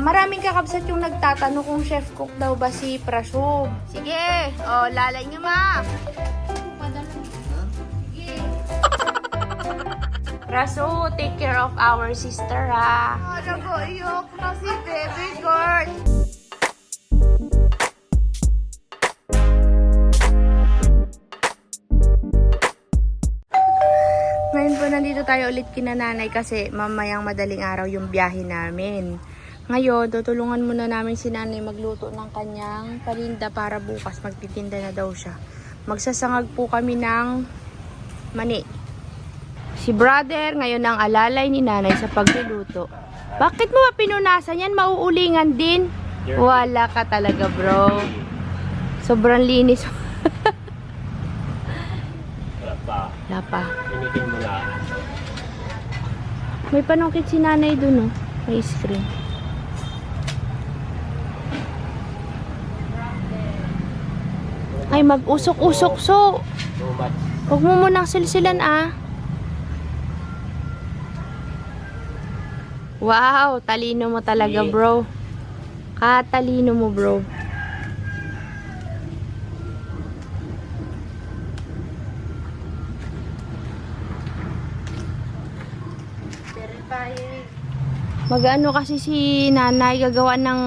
Maraming kakabsat yung nagtatanong kung chef cook daw ba si Praso. Sige, lalay niyo ma. Sige. Praso, take care of our sister ha. Nag-iyak na si baby girl. Ngayon po nandito tayo ulit kina nanay kasi mamayang madaling araw yung biyahe namin. Ngayon, tutulungan muna namin si nanay magluto ng kanyang paninda para bukas magtitinda na daw siya. Magsasangag po kami ng mani. Si brother ngayon ang alalay ni nanay sa pagluluto. Bakit mo ba pinunasan yan? Mauulingan din. Wala ka talaga bro. Sobrang linis. Wala pa. Initin mo na. May panungkit si nanay dun, oh. May screen. Ay, mag-usok-usok, so. Huwag mo munang silsilan, ah. Wow, talino mo talaga, bro. Katalino mo, bro. Mag-ano kasi si nanay gagawa ng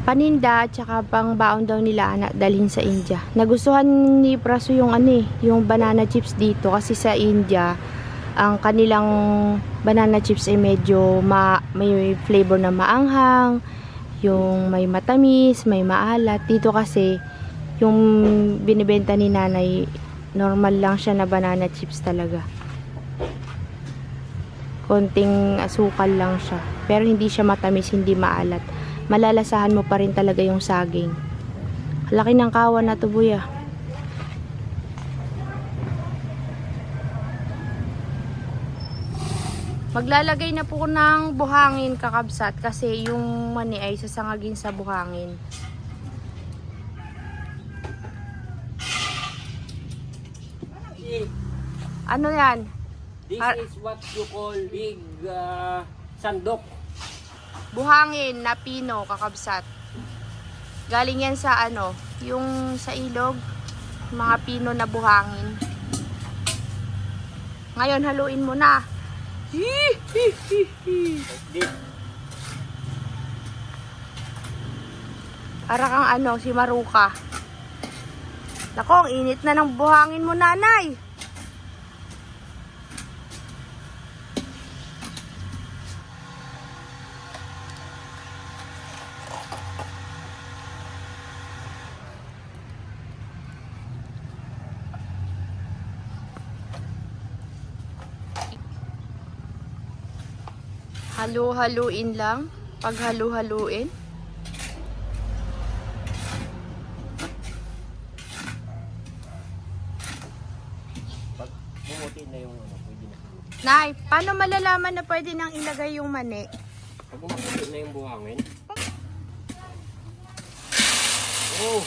paninda at saka pang baon daw nila anak dalhin sa India. Nagustuhan ni Praso yung yung banana chips dito kasi sa India ang kanilang banana chips ay medyo may flavor na maanghang, yung may matamis, may maalat. Dito kasi yung binibenta ni nanay normal lang siya na banana chips talaga. Konting asukal lang siya. Pero hindi siya matamis, hindi maalat. Malalasahan mo pa rin talaga yung saging. Laki ng kawan na to, buya. Maglalagay na po ng buhangin kakabsat kasi yung mani ay sasangagin sa buhangin. Ano yan? This is what you call big sandok. Buhangin na pino, kakabsat. Galing yan sa yung sa ilog, mga pino na buhangin. Ngayon, haluin mo na. Para kang si Maruka. Nako, ang init na ng buhangin mo, nanay. Halu-haluin lang. Pag halu-haluin. Pag bumuti na yung pwede na. Nay, paano malalaman na pwede nang ilagay yung mani? Pag bumuti na yung buhangin. Oh!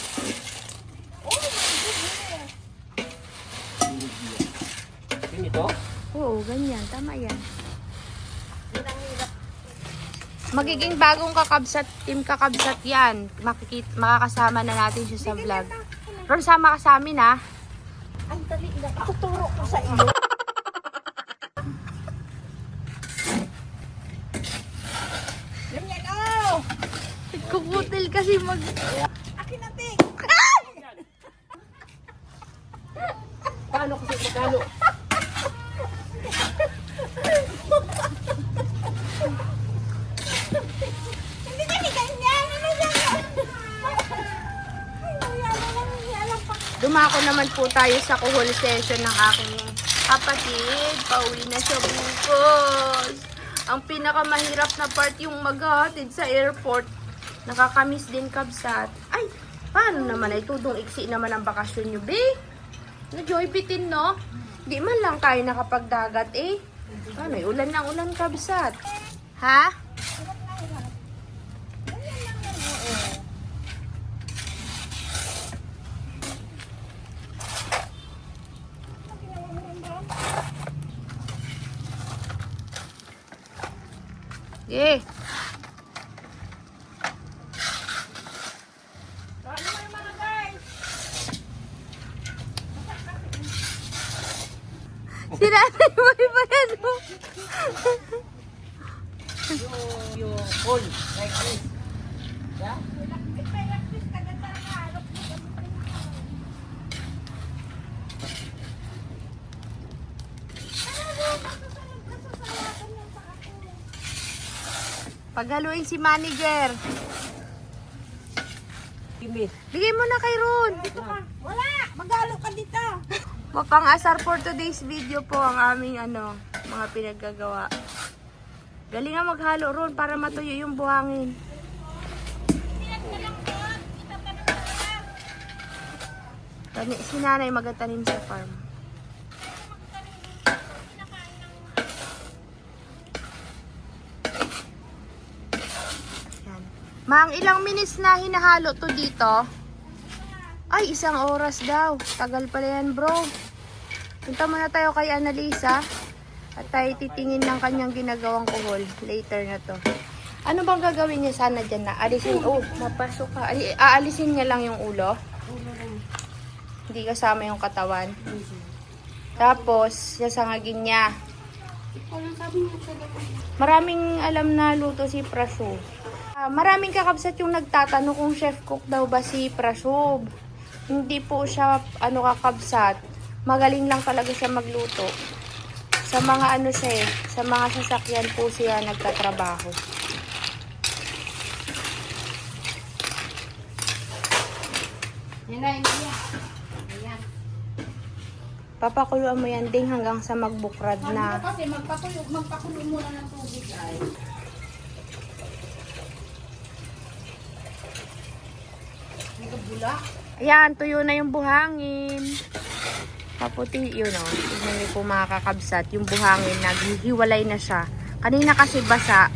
Yung ito? Oo, ganyan. Tama yan. Magiging bagong kakabsat, team kakabsat yan. Makakasama na natin siya sa vlog. Ron, sama ka sa amin, ha? Ay, dali lang. Tuturo ko sa iyo. Ganyan, oh! Kukutil kasi Akin na, Tik! Paano kasi magkano? Hindi kami ganyan! Ano yan? Dumako naman po tayo sa kuhol session ng aking kapatid. Pauwi na siya bukas. Ang pinakamahirap na part yung maghahatid sa airport. Nakakamiss din kabsat. Ay, paano naman ay tudong iksi naman ang bakasyon nyo, be? Na-joy bitin, no? Di man lang tayo nakapagdagat, eh. Ano, ulan ng ulan kabsat. Ha? Sige. Ano mo yung mga guys? Sinanay mo iba yan mo. Yung full, like this. Yeah? Paghaluin si manager. Kimi. Bigay mo na kay Ron. Wala! Magalo ka dito! Mapang-asar for today's video po ang aming mga pinaggagawa. Galing nga maghalo Ron para matuyo yung buhangin. Si nanay magatanim sa farm. Yan. Mang, ilang minutes na hinahalo to dito? Ay, 1 oras daw. Tagal pala yan, bro. Punta muna tayo kay Annalisa. At tayo titingin ng kanyang ginagawang kuhol. Later na to. Ano bang gagawin niya sana dyan na? Alisin, mapasok ka. Aalisin niya lang yung ulo. Hindi kasama yung katawan. Tapos, sasangagin niya. Maraming alam na luto si Prasub. Maraming kakabsat yung nagtatanong kung chef cook daw ba si Prasub. Hindi po siya kakabsat. Magaling lang talaga siya magluto. Sa mga sa mga sasakyan po siya nagtatrabaho. Yan na, yan. Ayan. Papakuluan mo yan ding hanggang sa magbukrad na. Kasi magpakulo muna ng tubig ay. Nagabula. Ayan, tuyo na yung buhangin. Paputi yun o. Tignan niyo po mga kakabsat. Yung buhangin, naghihiwalay na siya. Kanina kasi basa.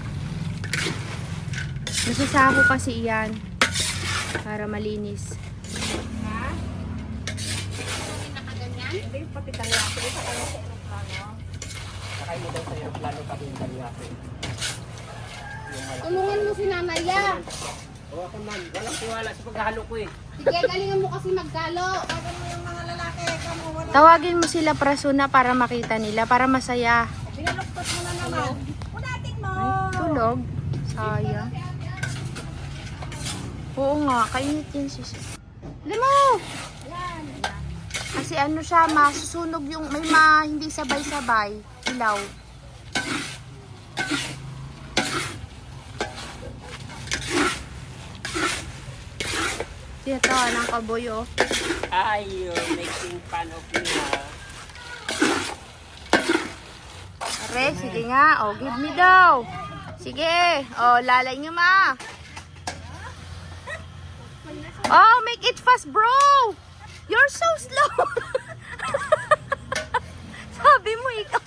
Nasasako kasi iyan. Para malinis. Hindi, pati kalyate. Sa kanya sa aeroplano. Sakay mo daw sa aeroplano kami yung kalyate. Tulungan mo si Nanaya. O ako man, walang tiwala sa paghahalo ko eh. Sige, galingan mo kasi magkalo. Tawagan mo yung mga lalaki. Kamu, wala. Tawagin mo sila Prasuna para makita nila. Para masaya. Binaluktot mo na naman. Unatin mo. Ay, tulog. Sayang. Oo nga, kainit yun sis. Alam mo! Yan. Kasi siya, masusunog yung, hindi sabay-sabay. Ilaw. Tinatawa ng kaboy, oh. Ay, you're making fun of me ha. Are, sige nga. Oh, give me daw. Sige. Oh, lalay nyo, ma. Oh, make it fast, bro. You're so slow. Sabi mo, ikaw.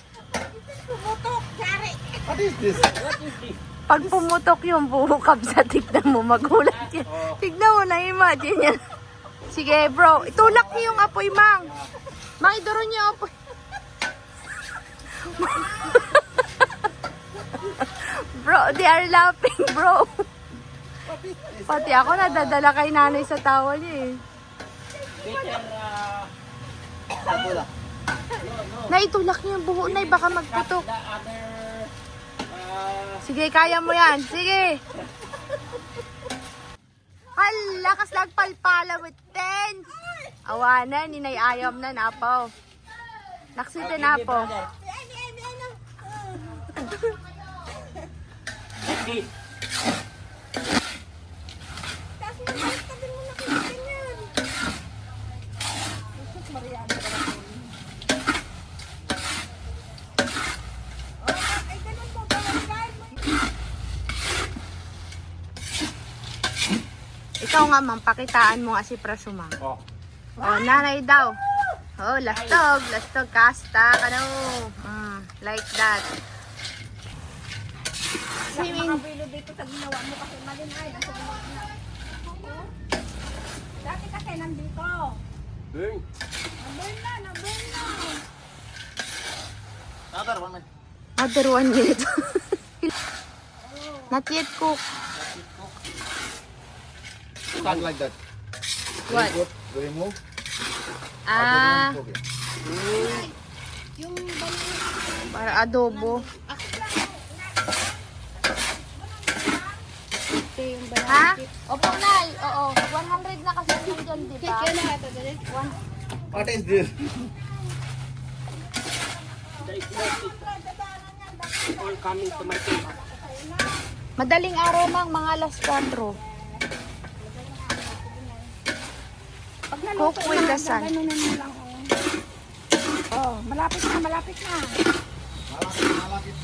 Pumutok. Yari. What is this? Pag pumutok yung buhukab sa tignan mo, magulat yan. Tignan mo, na-imagine yan. Sige, bro. Itulak niyo yung apoy, Mang. Mang, iduro niyo yung apoy. Bro, they are laughing, bro. Pati ako nadadala kay nanay sa tawa niya eh. Better, Naitulak niyo yung buho, Nay. Baka magputok. the other, Sige, kaya mo yan. Sige. Hala, kas lagpalpala with 10. Awanan, ninay ayam na napaw. Naksita na po. Yan, yan, yan. this. Tapos mo, tabi mo na kayo ganyan. Jesus, Mariana. Ay, ganun po. Bawal mo. Ikaw nga, ma'am, pakitaan mo nga si Prasuma. Oh. Oh, nanay daw. Oh, lastog, kasta, like that. Sa mga bilo dito sa ginawa mo kasi mali na. Nasa ginawa na. Dati kasi nandito. Burn. Naburn na, naburn na. Other 1 minute. Not yet cook. Something like that. What? Put, remove. Ah, Okay. Yung banana. para adobo. Ito yung banana. Ha? Opo, Nay. Oo. 100 na kasi nandyan, di ba? Kaya na ito dali. What is this? All coming to my table. Madaling araw, Mang. Mga alas 4. Pag Cook naluto with na, the sun. gaganunin mo lang. Oh, malapit na, malapit na. Malapit.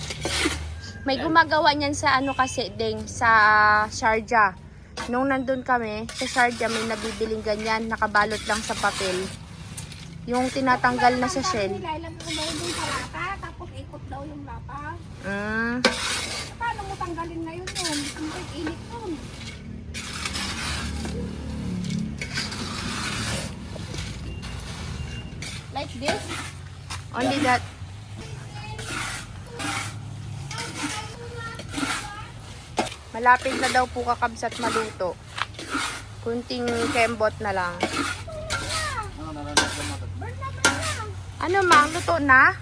May gumagawa niyan sa ano kasi, Ding, sa Sharjah. Nung nandun kami, sa Sharjah may nabibiling ganyan, nakabalot lang sa papel. Yung tinatanggal na sa shell. Ilalagay ko daw dun sa lata, tapos ikot daw yung lata. Mm. Paano mo tanggalin ngayon yun? Ang init nun. Like this. Only that. Malapit na daw po kakabsat maluto. Kunting kembot na lang. Ano, Mang? Luto na?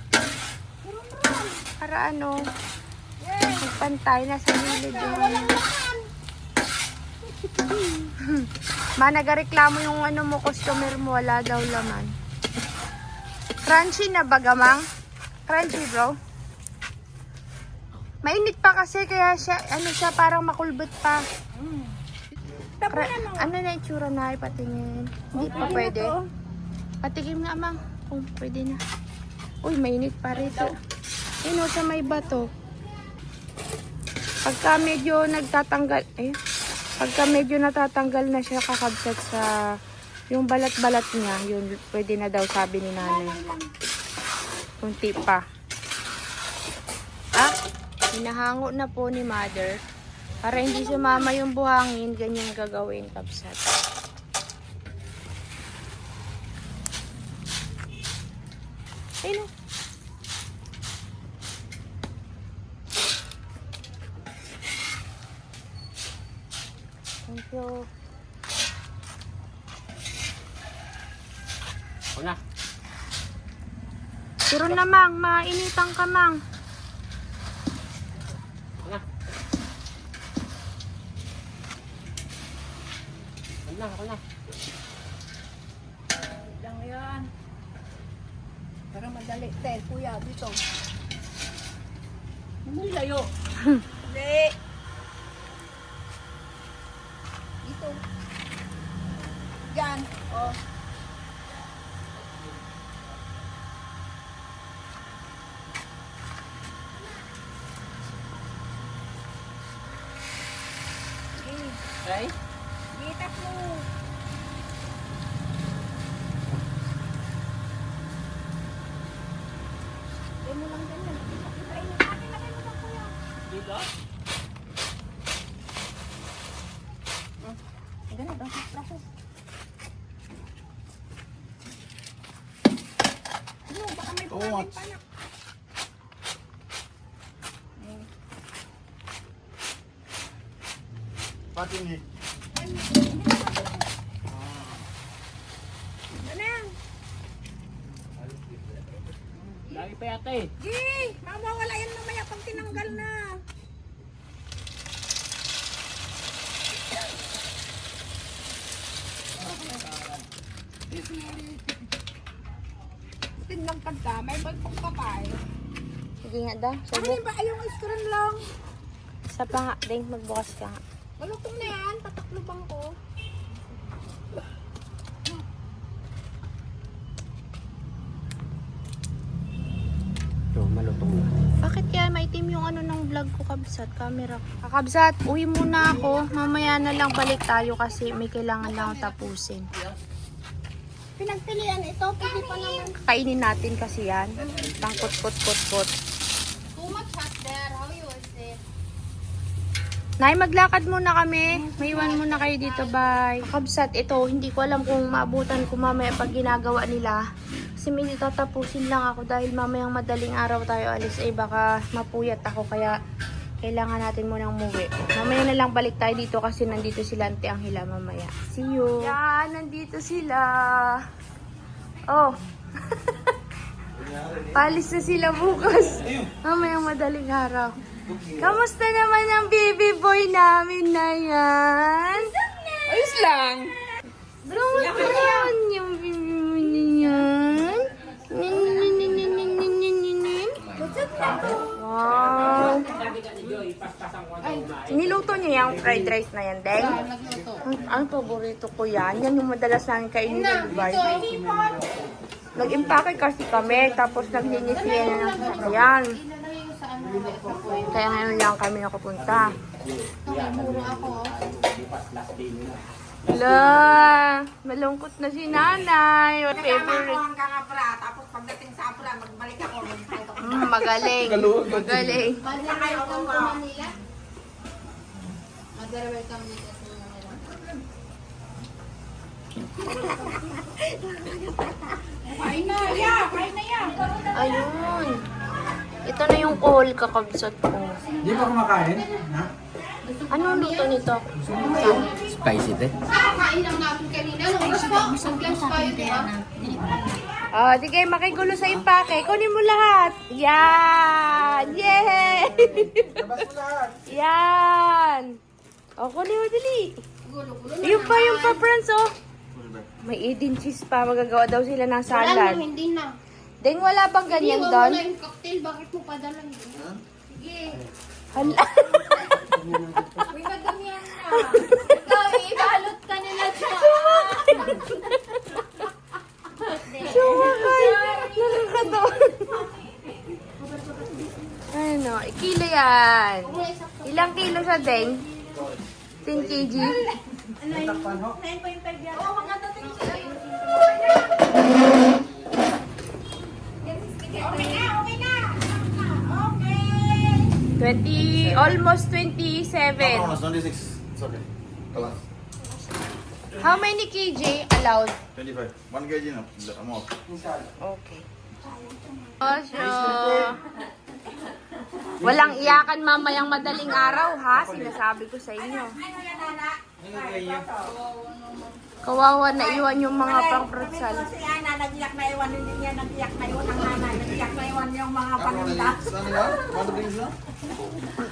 Para ano? Magpantay na sa gilid yung... Ma, nagareklamo yung ano mo, customer mo. Wala daw laman. Crunchy na ba, Gamang? Crunchy, bro? Mainit pa kasi, kaya siya, ano siya, parang makulbot pa. Ano na itsura na, patingin. Hindi pa pwede. Patikim nga, Mang. Kung pwede na. Uy, mainit pa rito. Ayun, sa may bato. Pagka medyo nagtatanggal, pagka medyo natatanggal na siya kakabsat sa yung balat-balat niya, yun, pwede na daw, sabi ni nanay. Kunti pa. Ah, hinahango na po ni mother. Para hindi sumama yung buhangin, ganyan gagawin, kabsat. Ayun. Thank you. O na. Pero na, Mang, mainitan ka, Mang. O na. O na, o na. Lang yan. Para madali. Tel, kuya, dito. Hindi layo. Hindi. Dito. Yan. Oh. Okay? Gitas mo. Lagay mo lang ganyan. Lagay mo lang, kuya. Dito? Ganun, daw sa plato. Ano, baka may Too buhangin much. pa na. Pating eh. Ganun. Lagi pa yata eh. Gee, mawawala yan mamaya pag tinanggal na. Tinangkad ka, may bagpag ka pa eh. Sige nga daw, Ano subok. ba? Ayong iskran lang. Sa pa nga, Ding, magbukas ka nga. Malutong na yan, tataklubang ko. Ito, malutong na. Bakit kaya maitim yung ano ng vlog ko, kabsat? Camera ko. Kakabsat, uwi muna ako. Mamaya na lang balik tayo kasi may kailangan lang akong tapusin. Pinagpilian ito, pwede pa naman. Kainin natin kasi yan. Tangkot, kot, kot, kot. Too much hot there. How you is it? Nay, maglakad muna kami. Maiwan muna kayo dito, bye. Kakabsat, ito, hindi ko alam kung maabutan ko mamaya pag ginagawa nila. Kasi may tatapusin lang ako dahil mamayang madaling araw tayo alis. Baka mapuyat ako kaya Kailangan natin munang umuwi. Mamaya na lang balik tayo dito kasi nandito sila Auntie Angela mamaya. See you! Yan, nandito sila. Oh. Palis na sila bukas. Mamaya madaling araw. Kamusta naman ang baby boy namin na yan? Ayos lang. Kamusta naman yung baby boy na yan? Wow. Niluto niya yung fried rice na yan, Deng? Nagluto. Ang paborito ko yan. Yan yung madalas namin kainin sa Dubai. Ito. Nag-impake kasi kami, tapos naglinis niya na ng sasakyan. Inalagay yung sa ano. Ito po yun. Kaya ngayon lang kami nakapunta. Okay, muro ako. La, malungkot na si nanay. Favorite. Ang kakapra, tapos pagdating sa apra, magbalik ako. Magaling. Magaling. Mother, welcome to Manila. Mother, welcome dito sa Manila. Kain na, ya! Kain na, ya! Ayun. Ito na yung call kakabsat ko. Di ba kumakain? Ha? Anong luto nito? Spicy, te. Kain lang natin kanina. Nag-lunch tayo, di ba? Oh, di kayo makigulo sa impake. Kunin mo lahat. Yan! Yay! Labas mo lahat. Yan! O, kunin mo dali. Gulo-gulo. Yung pa, Franz, oh. May Eden cheese pa. Magagawa daw sila ng Wala na, salad. hindi na. Deng, wala bang ganyan Iniwan mo doon? na yung cocktail. Bakit mo padala yun? Sige. Hala. Uy, madami yan na. Ikaw, ibalot ka nila siya. Sumakay. Nakakatawa. Ano, kilo yan. Ilang kilo siya, Deng? 10 kg? Takpan ho. Oo, magkatating siya. Okay na, okay na! Okay! 20, almost 27. No, 26. It's okay. Kalas. How many kg allowed? 25. 1 kg na. I'm off. Okay. Osyo. Walang iyakan mamayang madaling araw, ha? Sinasabi ko sa inyo. Kawawa na iwan yung mga pang-prutsal. Si Ana, nag-iyak na iwan, hindi niya nag-iyak na iwan ang nanay. Nag-iyak na iwan yung mga paninda. Saan nila? Paano din sila?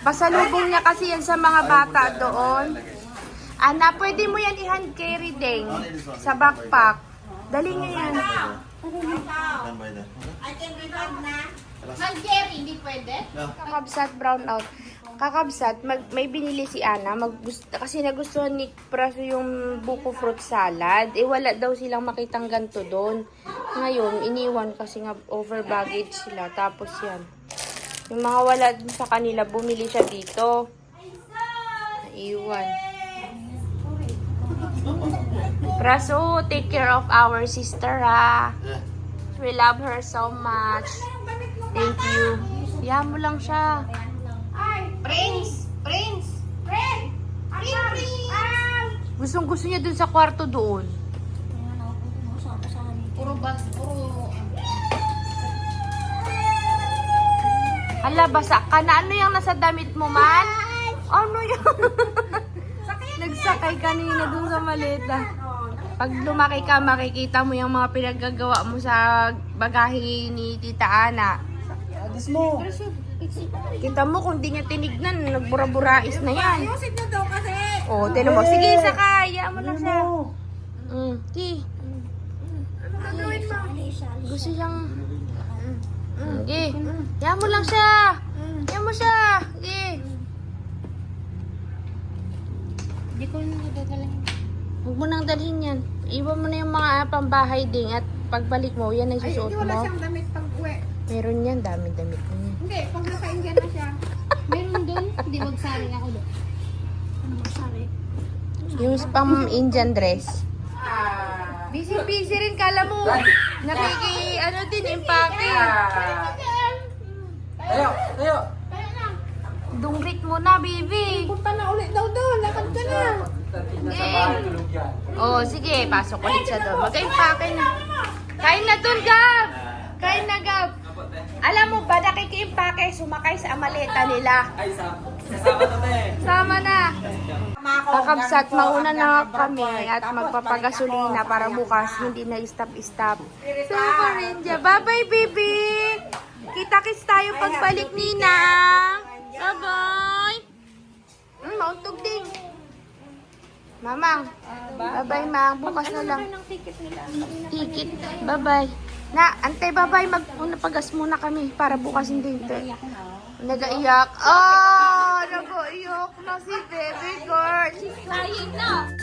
Pasalubong niya kasi yan sa mga bata doon. Ana, pwede mo yan i-hand carry, Deng. Sa backpack. Dali niya yan. Stand by there. I can revive na. Jerry, hindi pwede? Kakabsat, brown out. Kakabsat, may binili si Ana. Kasi nagustuhan ni Praso yung buko fruit salad. Eh, wala daw silang makitang ganito doon. Ngayon, iniwan kasi nga over baggage sila. Tapos yan. Yung mga wala dun sa kanila, bumili siya dito. Naiwan. Praso, take care of our sister, ha. Yeah. We love her so much. Thank you. Iyan mo lang siya. Prince! Prince! Prince! Gustong gusto niya dun sa kwarto doon. Puro bag, puro... Hala, basa ka na. Ano yung nasa damit mo, man? Ano yun? Nagsakay kanina dun sa maleta. Pag lumaki ka, makikita mo yung mga pinaggagawa mo sa bagahe ni Tita Ana. Adis mo. Kita mo kung di niya tinignan, nagbura-burais na yan. Ayusin niyo daw kasi. Oh, tinan mo. Sige, sakay. Iyan mo lang siya. Ti. Gusto siyang... Sige. Iyan mo lang siya. Iyan mo siya. Sige. Hindi ko na nadadala. Huwag mo nang dalhin yan. Iwan mo na yung mga pambahay din at pagbalik mo, yan ang Ay, susuot hindi wala mo. siyang damit pag uwi. Meron yan, dami-damit mo yan. Hindi, pag naka-India na siya. Meron doon, hindi magsaring ako doon. Ano masabi? Yung pang Indian dress. Busy-busy rin, kala mo. Ano din, impake. Tayo, tayo. Dungrit mo na, baby. Punta na ulit daw doon. Lakad ka na. Oh, sige, pasok ulit siya doon. Mag-impake na. Kain na doon, Gab! Kain na, Gab! Alam mo ba, nakikiimpake, sumakay sa maleta nila. Ay, kasama to te. Sama na. Kakabsat, mauna na kami at magpapagasolina para bukas hindi na stop-stop. Sama rin dyan. Bye-bye, baby! Kita-kits tayo pagbalik, Ninang! Bye-bye! Mauntog din. Mamang. Bye-bye, Mang. Bukas na lang. Ticket. Bye-bye. Na, antay, bye-bye. Magpagas muna kami para bukas hindi. Nagaiyak. Oh, nagaiyak na si baby girl. Crying na.